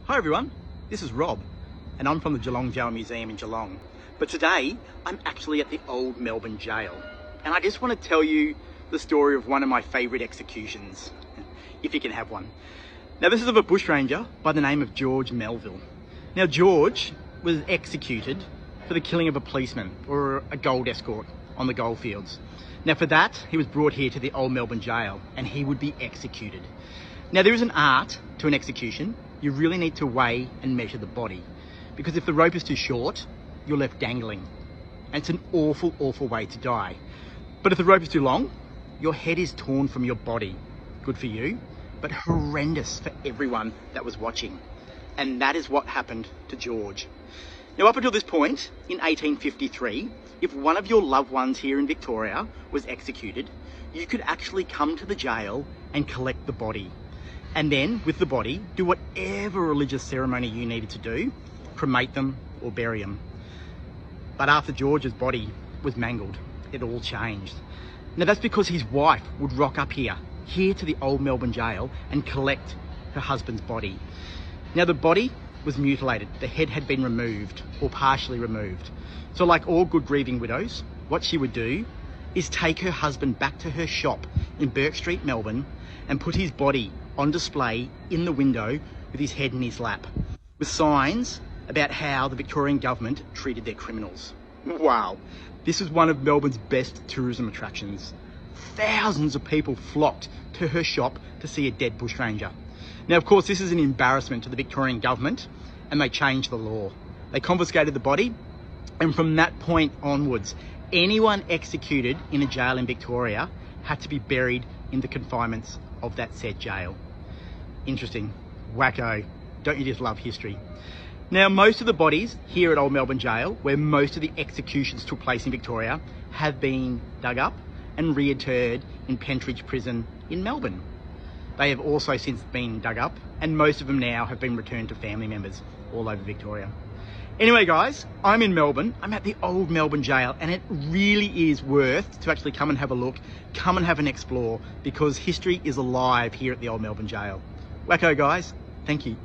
Hi everyone, this is Rob and I'm from the Geelong Jail Museum in Geelong. But today I'm actually at the old Melbourne Jail and I just want to tell you the story of one of my favourite executions, if you can have one. Now this is of a bushranger by the name of George Melville. Now George was executed for the killing of a policeman or a gold escort on the goldfields. Now for that he was brought here to the old Melbourne Jail and he would be executed. Now there is an art to an execution. You really need to weigh and measure the body, because if the rope is too short, you're left dangling. And it's an awful, awful way to die. But if the rope is too long, your head is torn from your body. Good for you, but horrendous for everyone that was watching. And that is what happened to George. Now up until this point, in 1853, if one of your loved ones here in Victoria was executed, you could actually come to the jail and collect the body. And then, with the body, do whatever religious ceremony you needed to do, cremate them or bury them. But after George's body was mangled, it all changed. Now that's because his wife would rock up here to the old Melbourne Jail and collect her husband's body. Now the body was mutilated, the head had been removed or partially removed. So like all good grieving widows, what she would do is take her husband back to her shop in Bourke Street, Melbourne, and put his body on display in the window with his head in his lap, with signs about how the Victorian government treated their criminals. Wow, this is one of Melbourne's best tourism attractions. Thousands of people flocked to her shop to see a dead bushranger. Now, of course, this is an embarrassment to the Victorian government, and they changed the law. They confiscated the body, and from that point onwards, anyone executed in a jail in Victoria had to be buried in the confinements of that said jail. Interesting, wacko, don't you just love history? Now most of the bodies here at Old Melbourne Jail, where most of the executions took place in Victoria, have been dug up and reinterred in Pentridge Prison in Melbourne. They have also since been dug up and most of them now have been returned to family members all over Victoria. Anyway guys, I'm in Melbourne, I'm at the old Melbourne Jail and it really is worth to actually come and have a look, come and have an explore, because history is alive here at the old Melbourne Jail. Wacko guys, thank you.